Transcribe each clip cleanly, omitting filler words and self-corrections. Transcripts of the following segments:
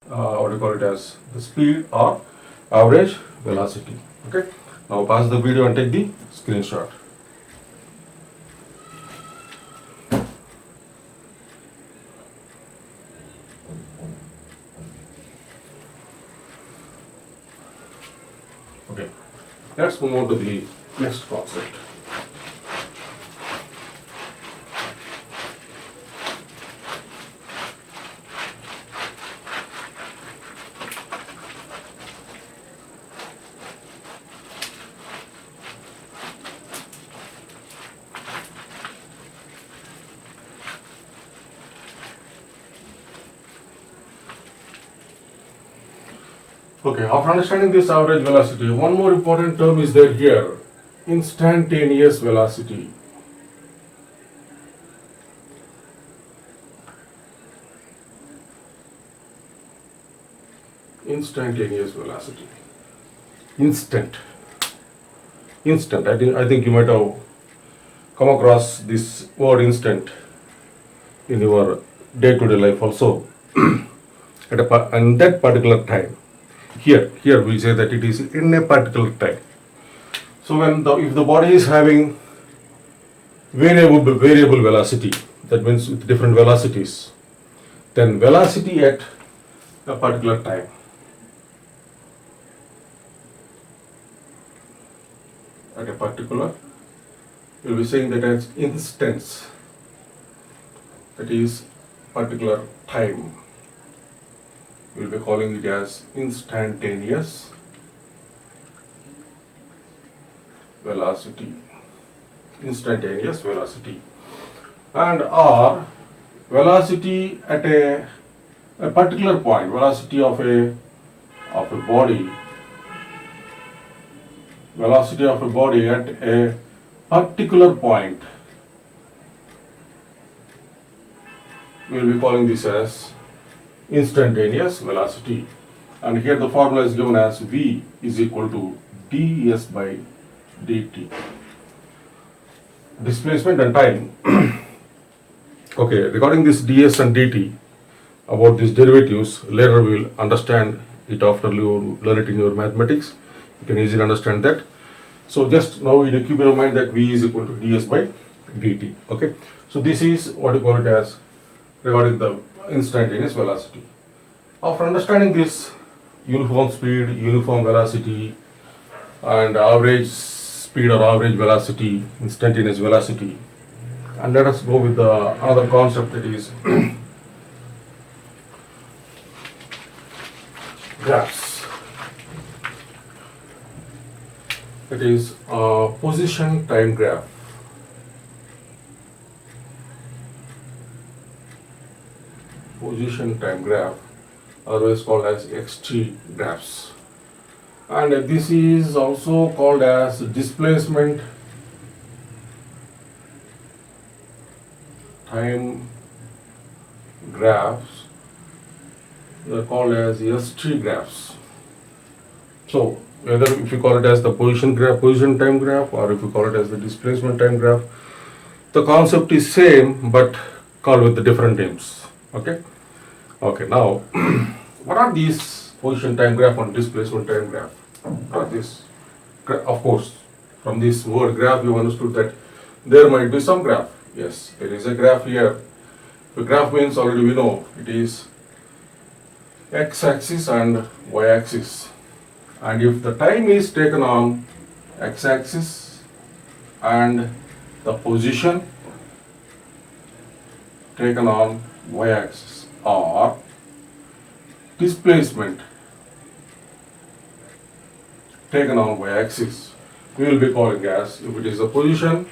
what do you call it as the speed or average velocity. Okay. Now pause the video and take the screenshot. Okay. Let's move on to the next concept. Okay, after understanding this average velocity, one more important term is there here, instantaneous velocity. Instantaneous velocity. Instant. I think you might have come across this word instant in your day-to-day life also. And that particular time. Here we say that it is in a particular time. So if the body is having variable velocity, that means with different velocities, then velocity at a particular time. At a particular, we will be saying that as instance, that is particular time. We will be calling it as instantaneous velocity. Instantaneous velocity. And or velocity at a particular point, velocity of a body. Velocity of a body at a particular point. We will be calling this as instantaneous velocity. And here the formula is given as V is equal to ds by dt. Displacement and time. Okay, regarding this ds and dt, about these derivatives, later we will understand it after you learn it in your mathematics. You can easily understand that. So just now you keep in mind that V is equal to ds by dt. Okay, so this is what you call it as regarding the instantaneous velocity. After understanding this uniform speed, uniform velocity, and average speed or average velocity, instantaneous velocity, and let us go with the another concept, that is graphs. That is position time graph. Position time graph, otherwise called as XT graphs. And this is also called as displacement time graphs. They are called as ST graphs. So whether if you call it as the position time graph, or if you call it as the displacement time graph, the concept is same but called with the different names. Okay. Now, what are these position time graph and displacement time graph? What are these? Of course, from this word graph, you understood that there might be some graph. Yes, there is a graph here. The graph means already we know it is x-axis and y-axis. And if the time is taken on x-axis and the position taken on y-axis, or displacement taken on y-axis, we will be calling as, if it is a position,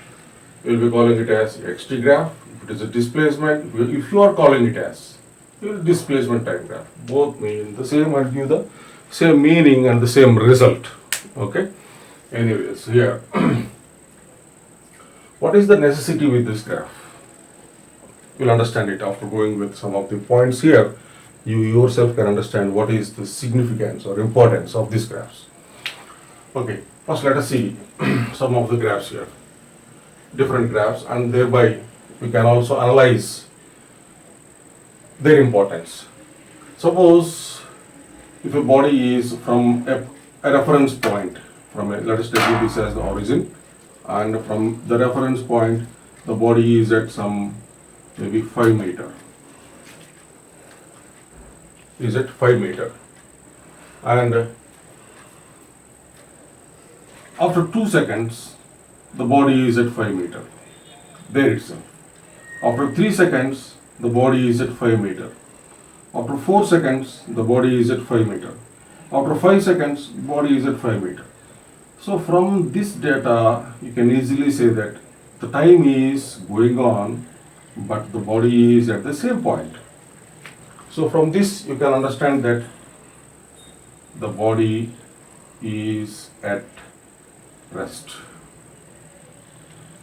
we will be calling it as xt graph. If it is a displacement, if you are calling it as displacement time graph, both mean the same and give the same meaning and the same result. Okay. Anyways, here, what is the necessity with this graph? You'll understand it after going with some of the points here. You yourself can understand what is the significance or importance of these graphs. Okay, first let us see some of the graphs here. Different graphs, and thereby we can also analyze their importance. Suppose if a body is from a reference point, let us take this as the origin, and from the reference point the body is at some maybe 5 meter, and after 2 seconds the body is at 5 meter there itself. After 3 seconds the body is at 5 meter. After 4 seconds the body is at 5 meter. After 5 seconds body is at 5 meter. So from this data you can easily say that the time is going on but the body is at the same point. So from this you can understand that the body is at rest.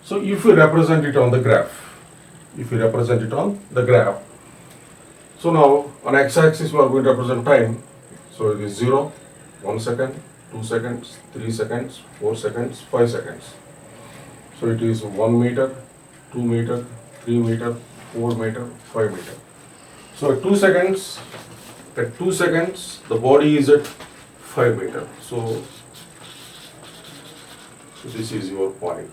So if we represent it on the graph, so now on x-axis we are going to represent time. So it is 0, 1 second, 2 seconds, 3 seconds, 4 seconds, 5 seconds. So it is 1 meter, 2 meter, 3 meter, 4 meter, 5 meter. So at 2 seconds the body is at 5 meter. So this is your point.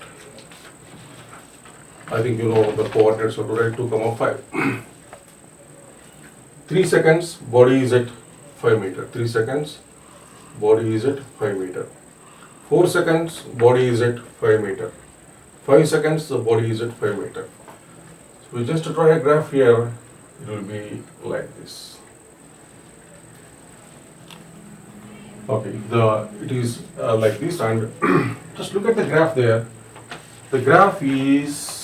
I think you know the coordinates are right, 2, 5. 3 seconds body is at 5 meter. 3 seconds body is at 5 meter. 4 seconds body is at 5 meter. 5 seconds the body is at 5 meter. So we just draw a graph here. It will be like this. Okay, it is like this, and just look at the graph there. The graph is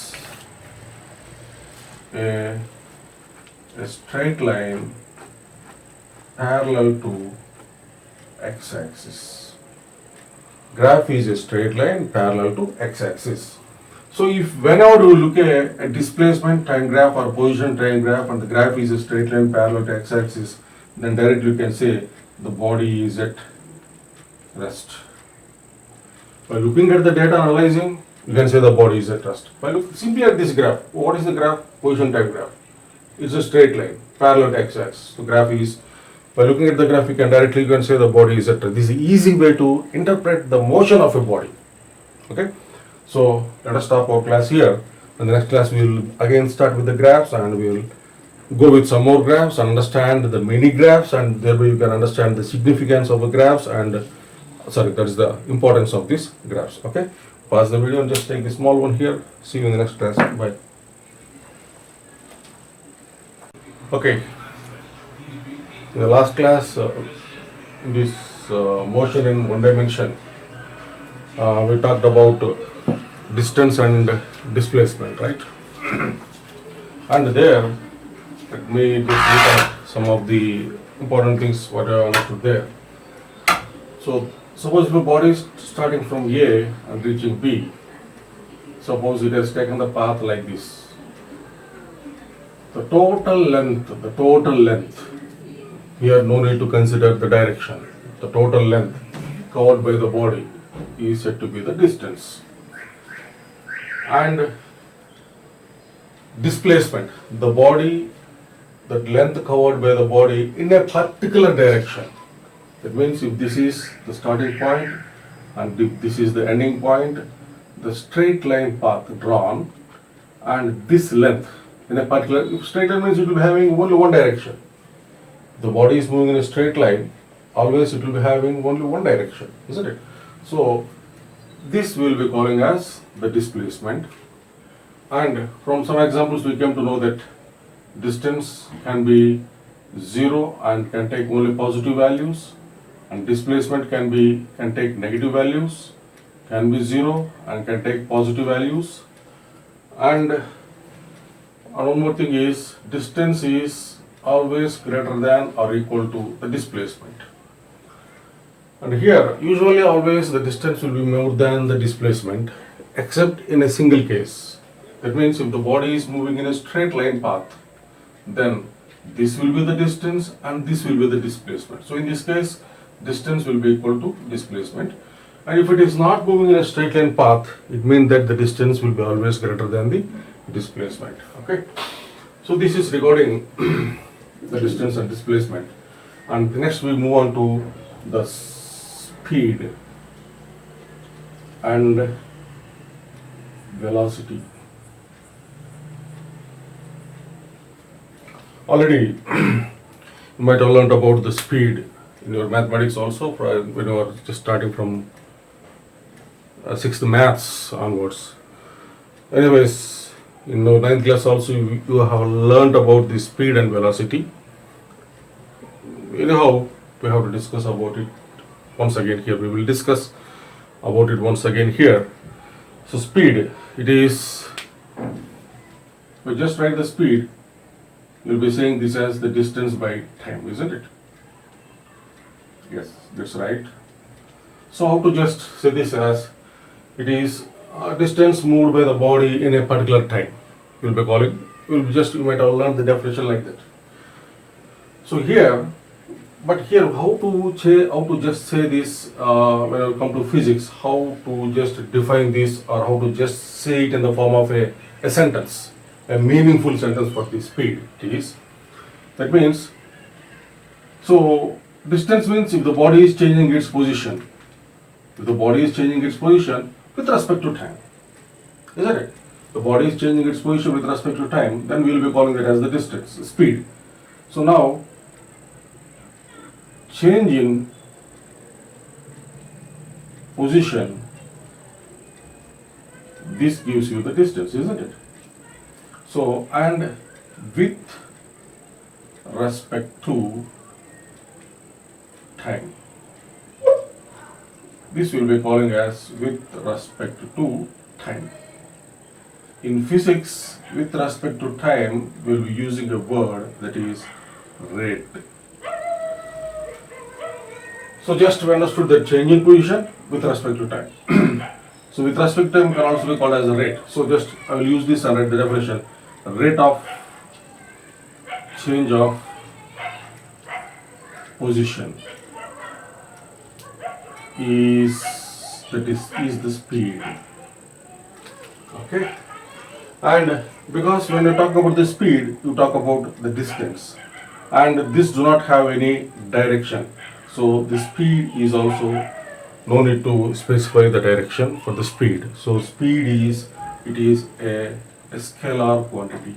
a straight line parallel to x-axis. Graph is a straight line parallel to x-axis. So if whenever you look at a displacement time graph or position time graph and the graph is a straight line parallel to x-axis, then directly you can say the body is at rest. By looking at the data analyzing, you can say the body is at rest. By looking simply at this graph, what is the graph? Position time graph. It's a straight line parallel to x-axis. The graph is, by looking at the graph, you can say the body is at rest. This is an easy way to interpret the motion of a body. Okay. So let us stop our class here. In the next class we will again start with the graphs, and we will go with some more graphs and understand the mini graphs, and thereby you can understand the significance of the graphs and that is the importance of these graphs. Okay. Pause the video and just take the small one here. See you in the next class. Bye. Okay. In the last class, this motion in one dimension, we talked about distance and displacement, right? And there, let me just look at some of the important things what I understood there. So suppose the body is starting from A and reaching B. Suppose it has taken the path like this. The total length, here no need to consider the direction. The total length covered by the body is said to be the distance. And displacement, the length covered by the body in a particular direction. That means if this is the starting point and if this is the ending point, the straight line path drawn and this length in a particular, if straight line means it will be having only one direction. The body is moving in a straight line, always it will be having only one direction, isn't it? So this we will be calling as the displacement. And from some examples we came to know that distance can be 0 and can take only positive values, and displacement can take negative values, can be 0 and can take positive values. And one more thing is distance is always greater than or equal to the displacement. And here usually always the distance will be more than the displacement, except in a single case. That means if the body is moving in a straight line path, then this will be the distance and this will be the displacement. So in this case, distance will be equal to displacement. And if it is not moving in a straight line path, it means that the distance will be always greater than the displacement. Okay. So this is regarding the distance and displacement. And next we move on to the speed and velocity. Already you might have learned about the speed in your mathematics also when you are just starting from 6th maths onwards. Anyways, in the 9th class also you have learned about the speed and velocity. Anyhow, we have to discuss about it once again here. We will discuss about it once again here. So speed, it is, we just write the speed, you'll be saying this as the distance by time, isn't it? Yes, that's right. So how to just say this as, it is distance moved by the body in a particular time. You'll be calling, you might have learned the definition like that. So here, but here how to just say this when I come to physics, how to just define this, or how to just say it in the form of a sentence, a meaningful sentence for the speed it is. That means, so distance means if the body is changing its position, with respect to time, isn't it? The body is changing its position with respect to time, then we will be calling that as the distance, speed. So now, change in position, this gives you the distance, isn't it? So, and with respect to time, this will be calling as with respect to time. In physics, with respect to time, we will be using a word that is rate. So just we understood that change in position with respect to time. So with respect to time can also be called as a rate. So just I will use this and write the definition. Rate of change of position is the speed. Okay. And because when you talk about the speed, you talk about the distance, and this do not have any direction. So the speed is also, no need to specify the direction for the speed. So speed is, it is a scalar quantity.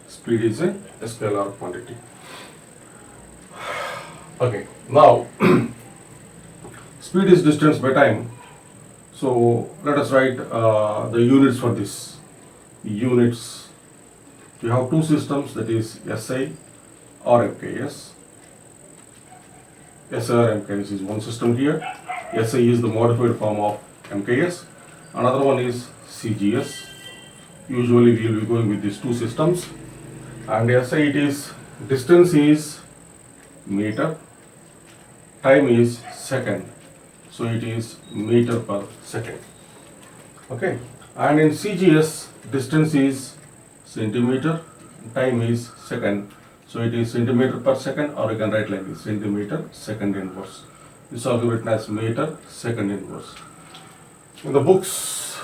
Speed is a scalar quantity. Okay, now speed is distance by time. So let us write the units for this. Units, we have two systems, that is SI or MKS. SI or MKS is one system here. SI is the modified form of MKS. Another one is CGS. Usually we will be going with these two systems. And SI, it is, distance is meter, time is second. So it is meter per second. Okay. And in CGS, distance is centimeter, time is second. So it is centimeter per second, or you can write like this, centimeter second inverse. This is also written as meter second inverse. In the books,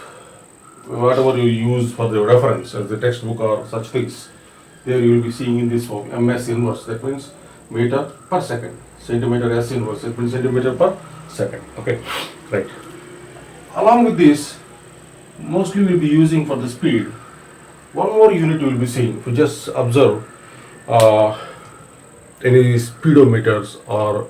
whatever you use for the reference as the textbook or such things, there you will be seeing in this form MS inverse. That means meter per second. Centimeter S inverse, that means centimeter per second. Okay, right. Along with this, mostly we will be using for the speed, one more unit you will be seeing. If you just observe any speedometers, or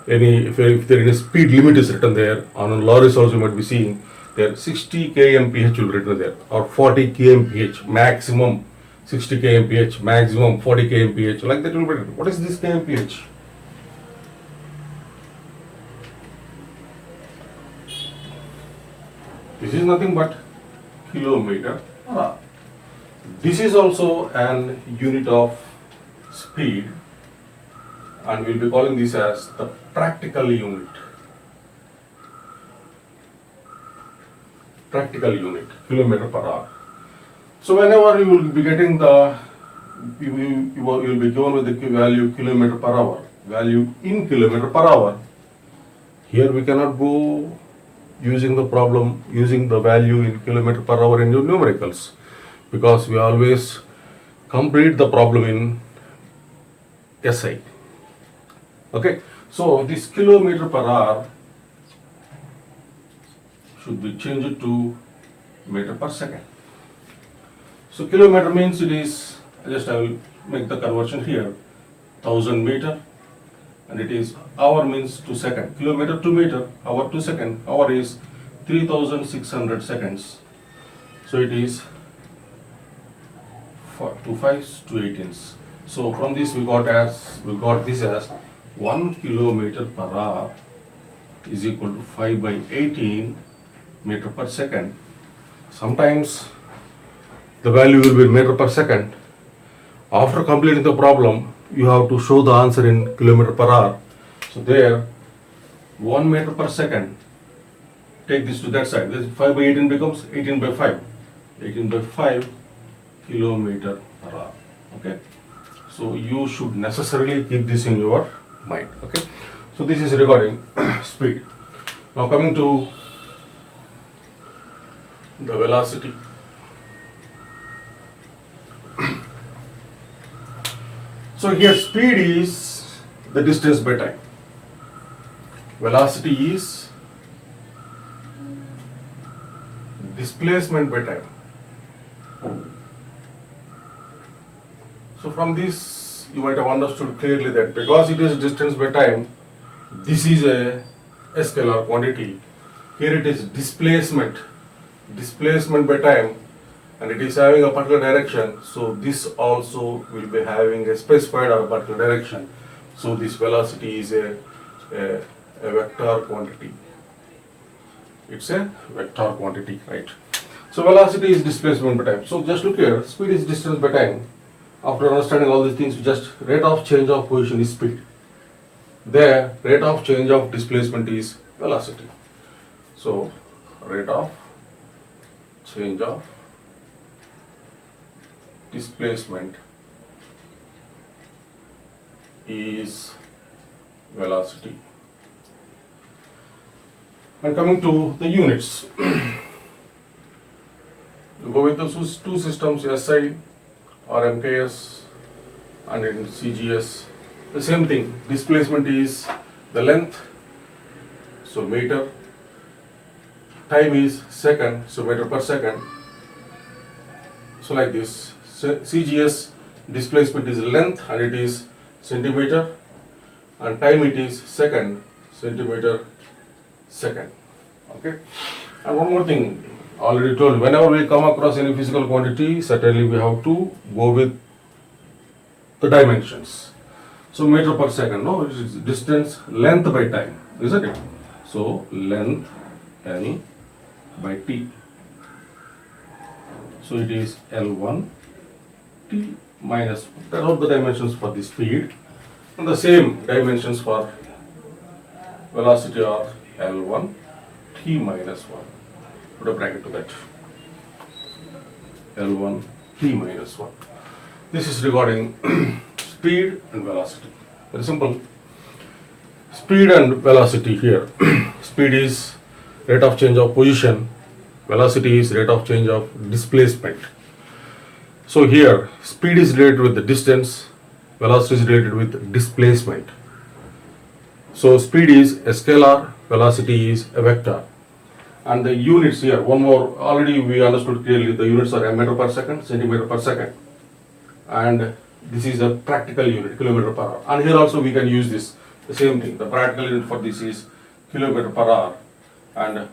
any, if there is a speed limit is written there, on lorries also you might be seeing there 60 kmph will be written there, or 40 kmph maximum, 60 kmph maximum, 40 kmph, like that will be written. What is this kmph? This is nothing but kilometer. This is also an unit of speed, and we will be calling this as the practical unit. Practical unit, kilometer per hour. So whenever you will be getting the, you will be given with the value kilometer per hour, value in kilometer per hour. Here we cannot go using the problem, using the value in kilometer per hour in your numericals, because we always complete the problem in SI. Okay, so this kilometer per hour should be changed to meter per second. So kilometer means it is, just I will make the conversion here, 1000 meter, and it is hour means to second. Kilometer to meter, hour to second. Hour is 3600 seconds. So it is 2 5s to 18s. So from this we got this as 1 kilometer per hour is equal to 5 by 18 meter per second. Sometimes the value will be meter per second. After completing the problem, you have to show the answer in kilometer per hour. So there, 1 meter per second. Take this to that side. This 5 by 18 becomes 18 by 5. 18 by 5 kilometer per hour. Okay. So you should necessarily keep this in your mind. Okay. So this is regarding speed. Now coming to the velocity. So here speed is the distance by time. Velocity is displacement by time. So from this you might have understood clearly that because it is distance by time, this is a scalar quantity. Here it is displacement by time, and it is having a particular direction. So this also will be having a specified or particular direction. So this velocity is a vector quantity. It's a vector quantity, right? So velocity is displacement by time. So just look here, speed is distance by time. After understanding all these things, just rate of change of position is speed. The rate of change of displacement is velocity. So rate of change of displacement is velocity. And coming to the units, you go with the two systems, SI or MKS, and in CGS, the same thing. Displacement is the length, so meter. Time is second, so meter per second. So like this, CGS displacement is length and it is centimeter, and time it is second, centimeter second. Okay. And one more thing, already told, whenever we come across any physical quantity, certainly we have to go with the dimensions. So meter per second, no, it is distance, length by time, isn't it? So length L by T. So it is L1 T minus 1. That are the dimensions for the speed, and the same dimensions for velocity are L1 T minus 1. Put a bracket to that. L1 T minus 1. This is regarding speed and velocity. Very simple. Speed and velocity here. Speed is rate of change of position. Velocity is rate of change of displacement. So here, speed is related with the distance, velocity is related with displacement. So speed is a scalar, velocity is a vector. And the units here, one more, already we understood clearly, the units are meter per second, centimeter per second. And this is a practical unit, kilometer per hour. And here also we can use this, the same thing. The practical unit for this is kilometer per hour. And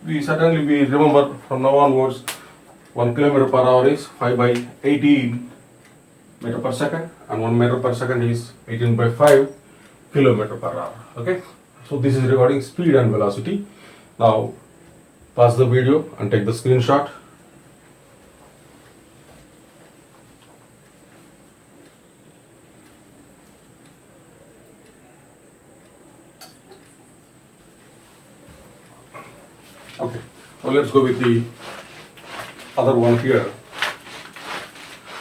we remember from now onwards, 1 kilometer per hour is 5 by 18 meter per second, and 1 meter per second is 18 by 5 kilometer per hour. Okay, so this is regarding speed and velocity. Now pause the video and take the screenshot. Okay, now let's go with the other one here,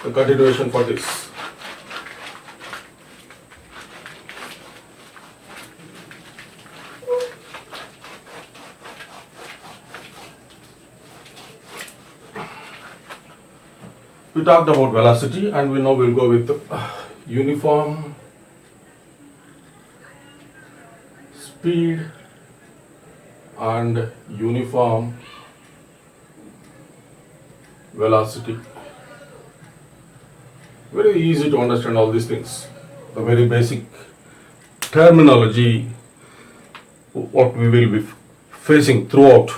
the continuation for this. We talked about velocity, and we now will go with uniform speed and uniform velocity. Very easy to understand all these things. The very basic terminology what we will be facing throughout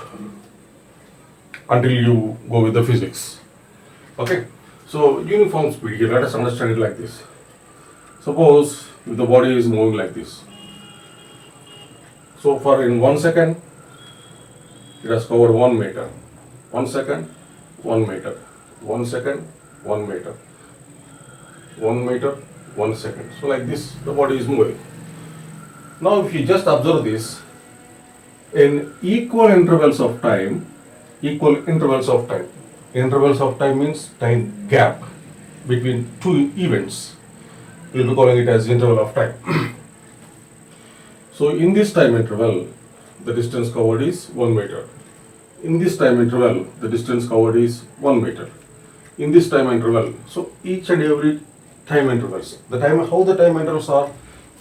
until you go with the physics. Okay, so uniform speed, here let us understand it like this. Suppose if the body is moving like this, so for in 1 second it has covered 1 meter, 1 second 1 meter, 1 second 1 meter, 1 meter 1 second. So like this the body is moving. Now if you just observe this in equal intervals of time, intervals of time means time gap between two events, we will be calling it as interval of time. So in this time interval the distance covered is 1 meter. In this time interval the distance covered is 1 meter. In this time interval, so each and every time intervals, how the time intervals are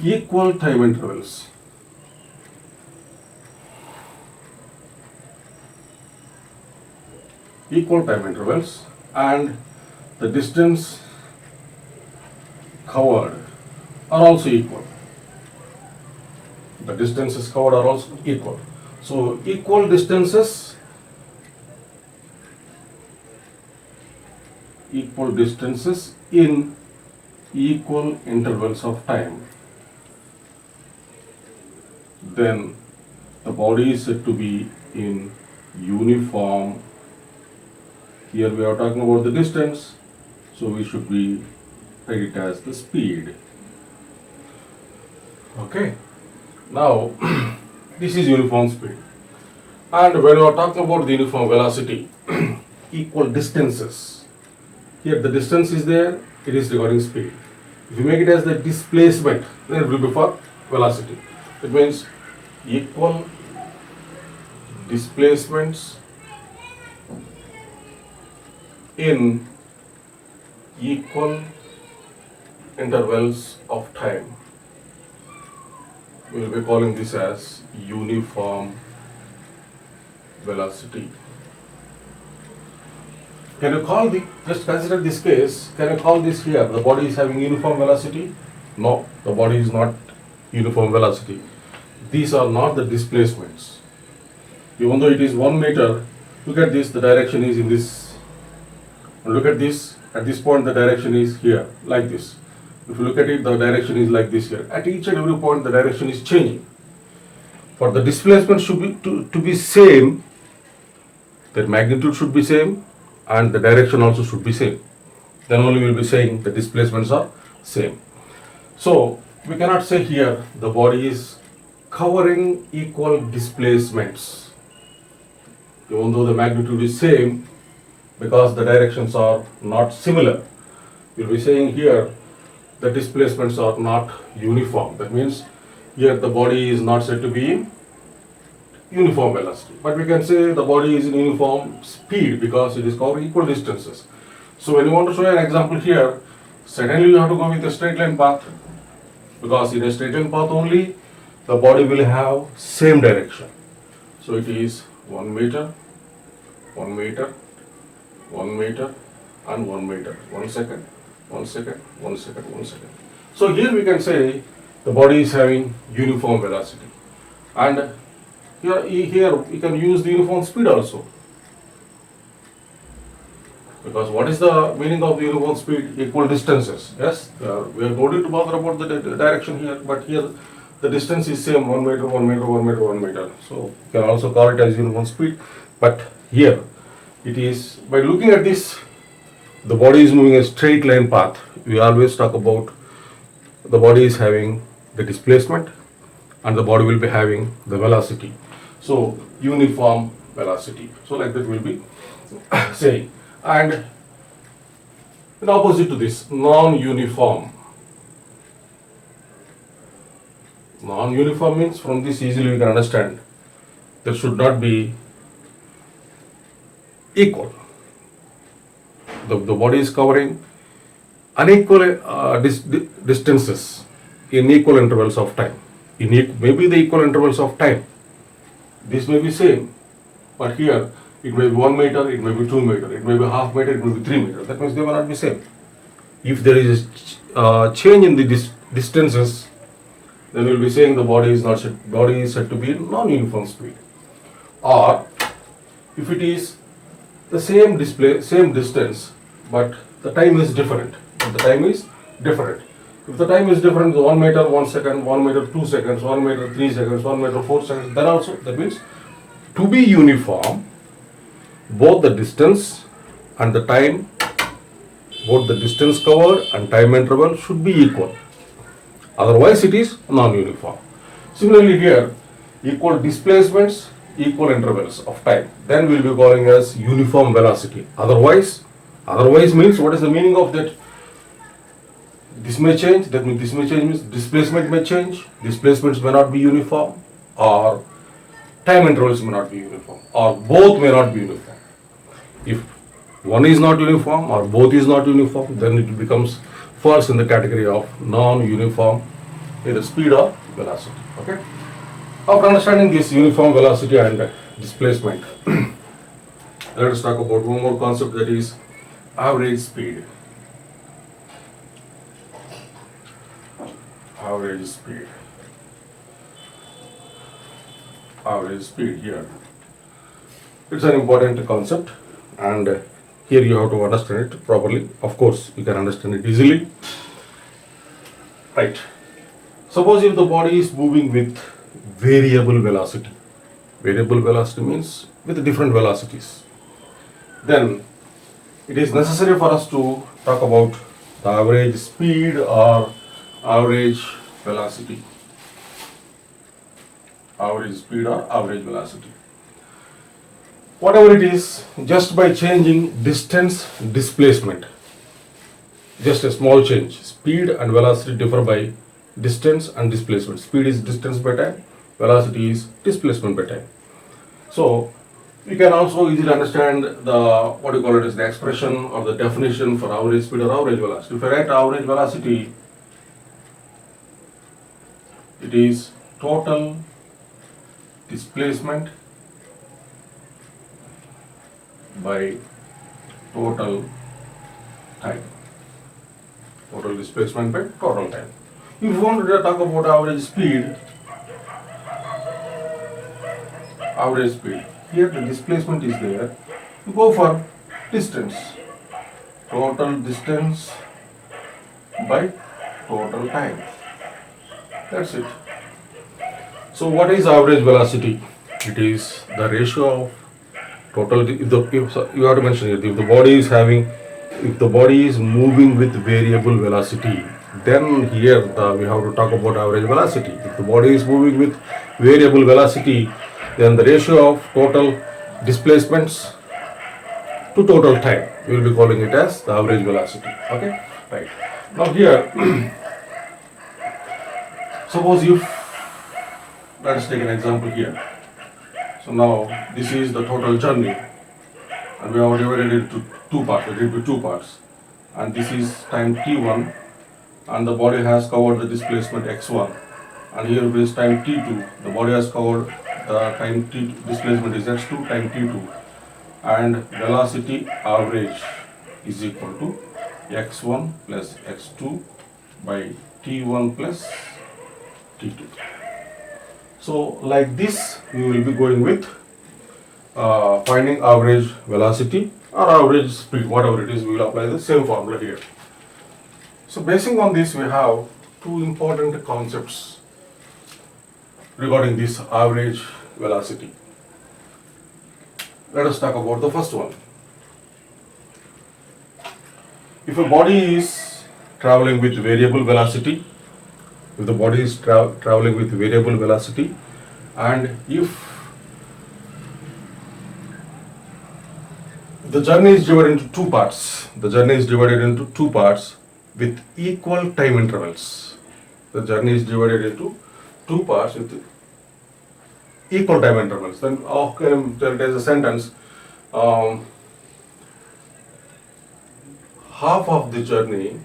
equal time intervals. Equal time intervals, and the distance covered are also equal. The distances covered are also equal. So equal distances in equal intervals of time, then the body is said to be in uniform. Here we are talking about the distance, so we should be take it as the speed. Okay, now this is uniform speed, and when we are talking about the uniform velocity, equal distances, here the distance is there, it is regarding speed. If you make it as the displacement, then it will be for velocity. It means equal displacements in equal intervals of time. We will be calling this as uniform velocity. Can you call just consider this case, can you call this here, the body is having uniform velocity? No, the body is not uniform velocity. These are not the displacements. Even though it is 1 meter, look at this, the direction is in this. And look at this, at this point the direction is here, like this. If you look at it, the direction is like this here. At each and every point the direction is changing. For the displacement should be to be same, their magnitude should be same, and the direction also should be same. Then only we will be saying the displacements are same. So we cannot say here the body is covering equal displacements, even though the magnitude is same, because the directions are not similar. We will be saying here the displacements are not uniform. That means here the body is not said to be in uniform velocity, but we can say the body is in uniform speed because it is covering equal distances. So when you want to show an example here, certainly you have to go with a straight line path, because in a straight line path only the body will have same direction. So it is 1 meter, 1 meter, 1 meter and 1 meter, 1 second, 1 second, 1 second, 1 second. So here we can say the body is having uniform velocity, and here we can use the uniform speed also, because what is the meaning of the uniform speed? Equal distances. Yes, we are no need to bother about the direction here, but here the distance is same, 1 meter, 1 meter, 1 meter, 1 meter. So you can also call it as uniform speed, but here it is, by looking at this, the body is moving a straight line path. We always talk about the body is having the displacement and the body will be having the velocity. So uniform velocity. So like that we'll be saying. And in opposite to this, non-uniform. Non-uniform means, from this easily we can understand, there should not be equal. The body is covering unequal distances in equal intervals of time. maybe the equal intervals of time. This may be same, but here it may be 1 meter, it may be 2 meter, it may be half meter, it may be 3 meter. That means they may not be same. If there is a change in the distances, then we will be saying the body is said to be non-uniform speed. Or if it is the same distance, but the time is different. If the time is different, 1 meter 1 second, 1 meter 2 seconds, 1 meter 3 seconds, 1 meter 4 seconds, then also that means to be uniform, both the distance and the time, both the distance covered and time interval should be equal. Otherwise it is non-uniform. Similarly here, equal displacements, equal intervals of time, then we will be calling as uniform velocity. Otherwise means, what is the meaning of that? This may change, that means this may change means displacement may change, displacements may not be uniform, or time intervals may not be uniform, or both may not be uniform. If one is not uniform or both is not uniform, then it becomes falls in the category of non-uniform either speed or velocity. Okay. After understanding this uniform velocity and displacement, let us talk about one more concept, that is average speed. Average speed here. It's an important concept, and here you have to understand it properly. Of course, you can understand it easily. Right. Suppose if the body is moving with variable velocity. Variable velocity means with different velocities. Then it is necessary for us to talk about the average speed or average velocity. Average speed or average velocity. Whatever it is, just by changing distance, displacement, just a small change. Speed and velocity differ by distance and displacement. Speed is distance by time, velocity is displacement by time. So we can also easily understand the expression or the definition for average speed or average velocity. If I write average velocity, it is total displacement by total time. Total displacement by total time. If you want to talk about average speed, here the displacement is there. You go for distance. Total distance by total time. That's it. So what is average velocity? It is the ratio of total. You have to mention it. If the body is moving with variable velocity, then here we have to talk about average velocity. If the body is moving with variable velocity, then the ratio of total displacements to total time, we will be calling it as the average velocity. Okay, right. Now here, suppose let us take an example here. So now this is the total journey, and we have divided it into two parts. And this is time t1, and the body has covered the displacement x1, and here is time t2. The body has covered the time displacement is x2 time t2, and velocity average is equal to x1 plus x2 by t1 plus t2. So like this we will be going with finding average velocity or average speed, whatever it is, we will apply the same formula here. So basing on this, we have two important concepts regarding this average velocity. Let us talk about the first one. If a body is traveling with variable velocity, and if the journey is divided into two parts, with equal time intervals. The journey is divided into two parts with equal time intervals. Then there is a sentence, half of the journey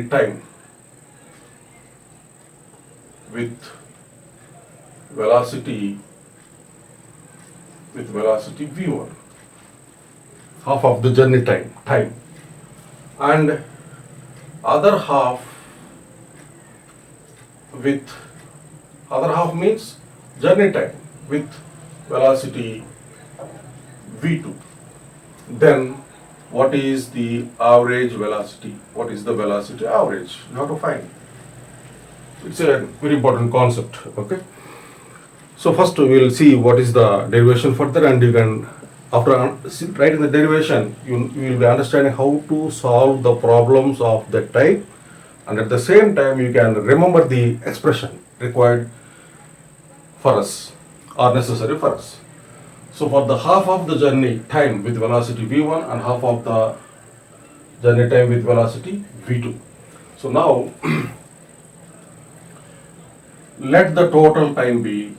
time with velocity v1, half of the journey time, and other half means journey time with velocity v2. Then what is the average velocity? What is the velocity average? You have to find. It's a very important concept. Okay. So first we will see what is the derivation further, and you can, after writing the derivation, you will be understanding how to solve the problems of that type, and at the same time you can remember the expression required for us or necessary for us. So for the half of the journey time with velocity v1 and half of the journey time with velocity v2. So now let the total time be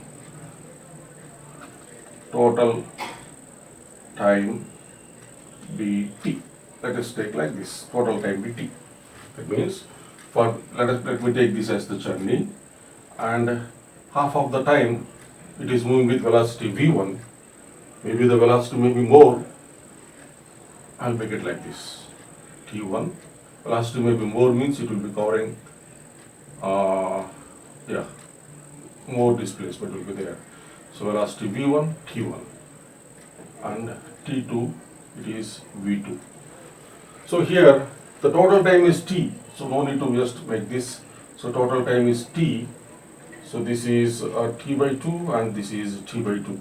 t. Let us take like this, total time be t. That means let me take this as the journey, and half of the time it is moving with velocity v1. Maybe the velocity may be more. I'll make it like this, t1. Velocity may be more means it will be covering more displacement will be there. So velocity v1, t1, and t2 it is v2. So here the total time is t, so no need to just make this. So total time is t, so this is t by 2 and this is t by 2.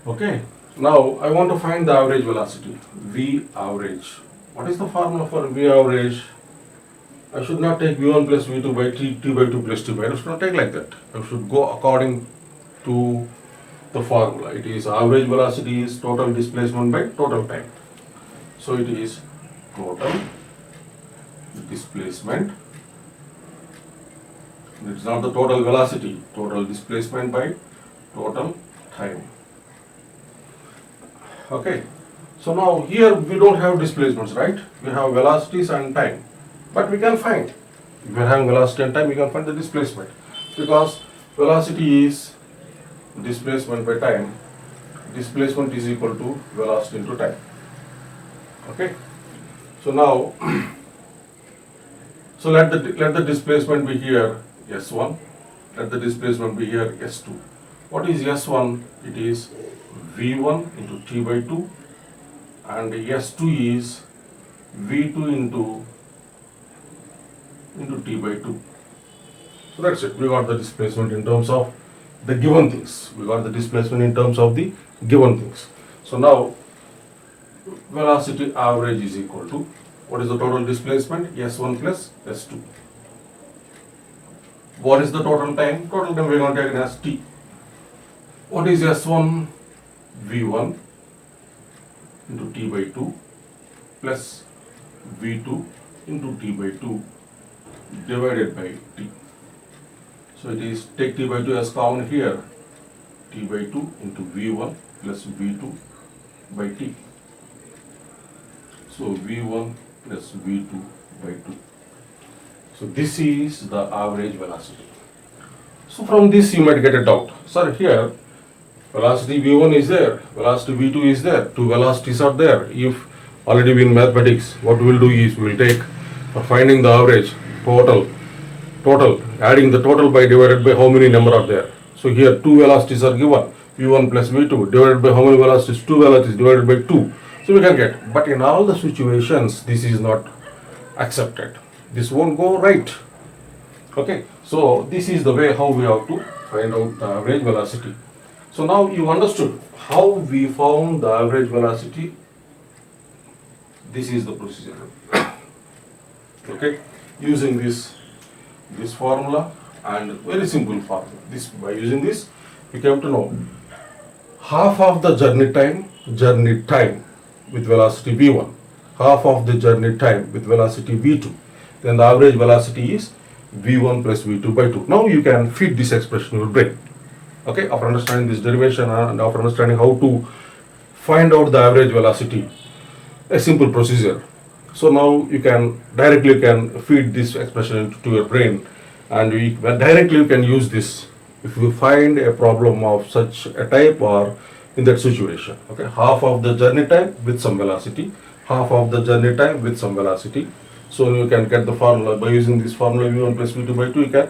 Okay, now I want to find the average velocity, v average. What is the formula for v average? I should not take v1 plus v2 by t by 2 plus t by 2. I should not take like that. I should go according to the formula. It is average velocity is total displacement by total time. So it is total displacement. It is not the total velocity, total displacement by total time. Okay. So now here we don't have displacements, right? We have velocities and time. But we can find, if we are having velocity and time, we can find the displacement, because velocity is displacement by time. Displacement is equal to velocity into time. Okay. So now, so let the displacement be here s1. Let the displacement be here s2. What is s1? It is v1 into t by 2, and s2 is v2 into t by 2. So that's it. We got the displacement in terms of the given things. We got the displacement in terms of the given things. So now velocity average is equal to, what is the total displacement? s1 plus s2. What is the total time? Total time we are going to take it as t. What is s1? v1 into t by 2 plus v2 into t by 2 divided by t. So it is, take t by 2 as common here, t by 2 into v1 plus v2 by t. So v1 plus v2 by 2. So this is the average velocity. So from this you might get a doubt. Sir, here velocity v1 is there, velocity v2 is there, two velocities are there. If already in mathematics, what we will do is we will take, for finding the average, total, adding the total by divided by how many number are there. So here two velocities are given, v1 plus v2 divided by how many velocities? Two velocities divided by 2. So we can get, but in all the situations this is not accepted. This won't go right. Okay, so this is the way how we have to find out the average velocity. So now you understood how we found the average velocity. This is the procedure. Okay, using this formula, and very simple formula. By using this, we came to know half of the journey time with velocity v1, half of the journey time with velocity v2. Then the average velocity is v1 plus v2 by 2. Now you can feed this expression in your brain. Okay, after understanding this derivation and after understanding how to find out the average velocity, a simple procedure. So now you can directly feed this expression to your brain, and well, directly you can use this if you find a problem of such a type or in that situation. Okay, half of the journey time with some velocity, half of the journey time with some velocity. So you can get the formula by using this formula v1 plus v2 by 2. You can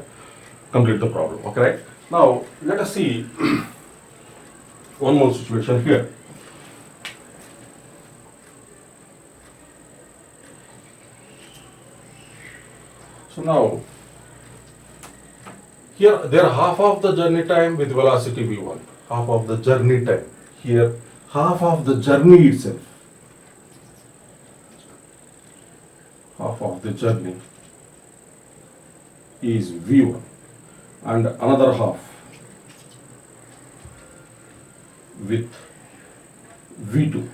complete the problem. Okay, right? Now let us see one more situation here. So now here there half of the journey time with velocity v1, half of the journey time. Here half of the journey itself, half of the journey is v1 and another half with v2.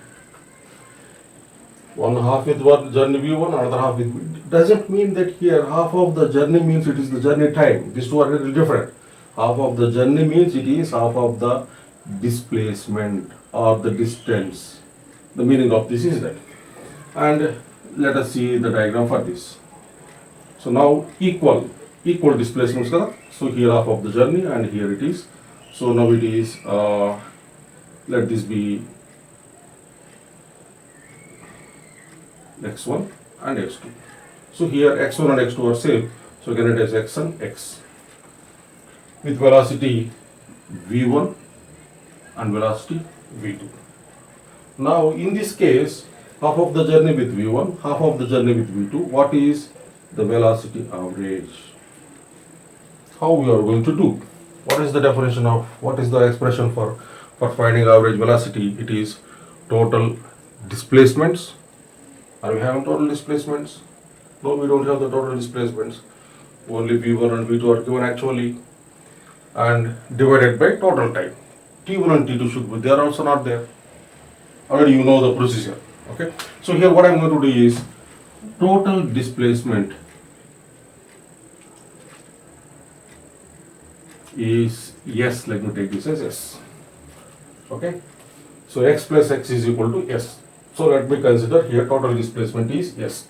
One half with one journey v1, another half with v2. It doesn't mean that here half of the journey means it is the journey time. These two are little different. Half of the journey means it is half of the displacement or the distance. The meaning of this is that. And let us see the diagram for this. So now equal displacements. So here half of the journey and here it is. So now it is, let this be x1 and x2. So here x1 and x2 are same. So again it is x and x with velocity v1 and velocity v2. Now in this case, half of the journey with v1, half of the journey with v2. What is the velocity average? How we are going to do? What is the definition of, what is the expression for finding average velocity? It is total displacements. Are we having total displacements? No, we don't have the total displacements. Only v1 and v2 are given actually, and divided by total time. T1 and T2 should be there, also not there. Already you know the procedure. Okay. So here what I am going to do is total displacement is S. Let me take this as S. Okay. So x plus x is equal to S. So let me consider here total displacement is S.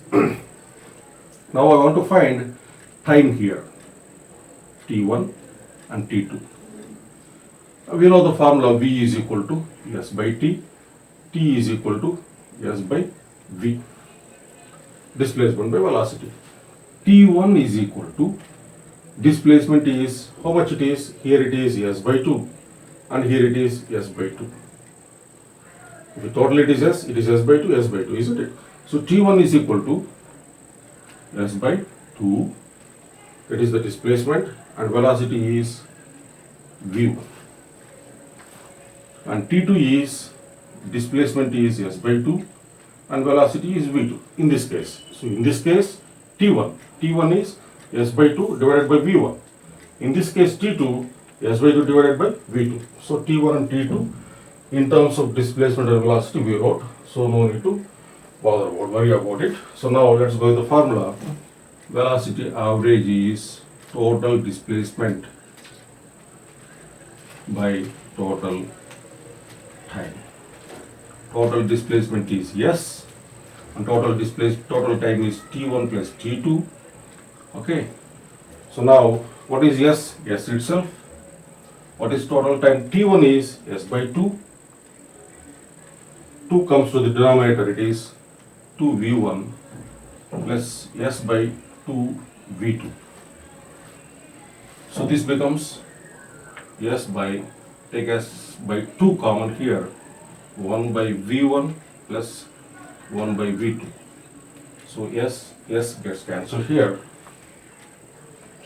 Now I want to find time here, T1 and T2. We know the formula V is equal to S by T, T is equal to S by V, displacement by velocity. T1 is equal to, displacement is, how much it is? Here it is S by 2 and here it is S by 2. If total it is S by 2, S by 2, isn't it? So T1 is equal to S by 2, that is the displacement, and velocity is V1. And T2 is, displacement is S by 2 and velocity is V2 in this case. So in this case T1 is S by 2 divided by V1. In this case T2, S by 2 divided by V2. So T1 and T2 in terms of displacement and velocity we wrote, so no need to worry about it. So now let's go with the formula. Velocity average is total displacement by total time. Total displacement is S and total time is T1 plus T2. Okay. So now what is S? S itself. What is total time? T1 is S by 2. 2 comes to the denominator, it is 2V1 plus S by 2V2. So this becomes S by, take S by 2 common here, 1 by V1 plus 1 by V2. So S gets cancelled here.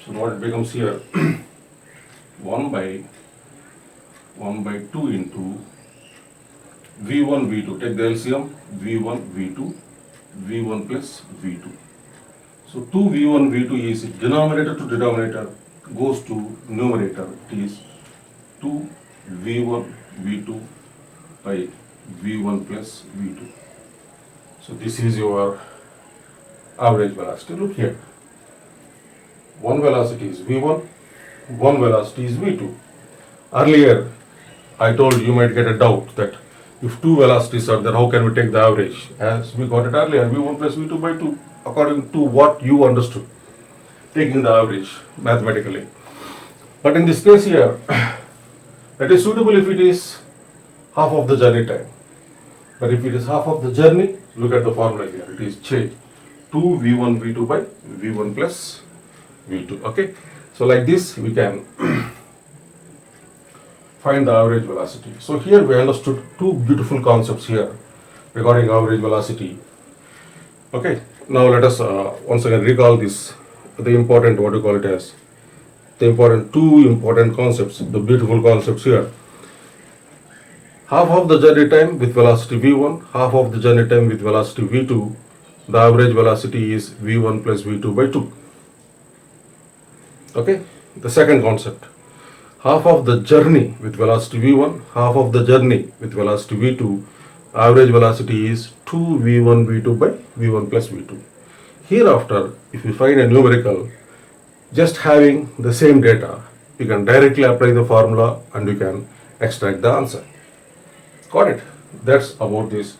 So what it becomes here, 1 by 2 into V1, V2, take the LCM, V1, V2, V1 plus V2. So 2V1, V2 is denominator to denominator goes to numerator. It is 2V1, V2 by V1 plus V2. So this is your average velocity. Look here. One velocity is V1, one velocity is V2. Earlier, I told you might get a doubt that if two velocities are there, how can we take the average? As we got it earlier, V1 plus V2 by 2, according to what you understood. taking the average mathematically. But in this case here, that is suitable if it is half of the journey time. But if it is half of the journey, look at the formula here. It is change 2v1 v2 by v1 plus v2. Okay. So like this we can find the average velocity. So here we understood two beautiful concepts here regarding average velocity. Okay. Now let us once again recall this, the important, what you call it as, two important concepts, the beautiful concepts here. Half of the journey time with velocity v1, half of the journey time with velocity v2, the average velocity is v1 plus v2 by 2. Okay, the second concept, half of the journey with velocity v1, half of the journey with velocity v2, average velocity is 2v1 v2 by v1 plus v2. Hereafter, if you find a numerical, just having the same data, you can directly apply the formula and you can extract the answer. Got it? That's about this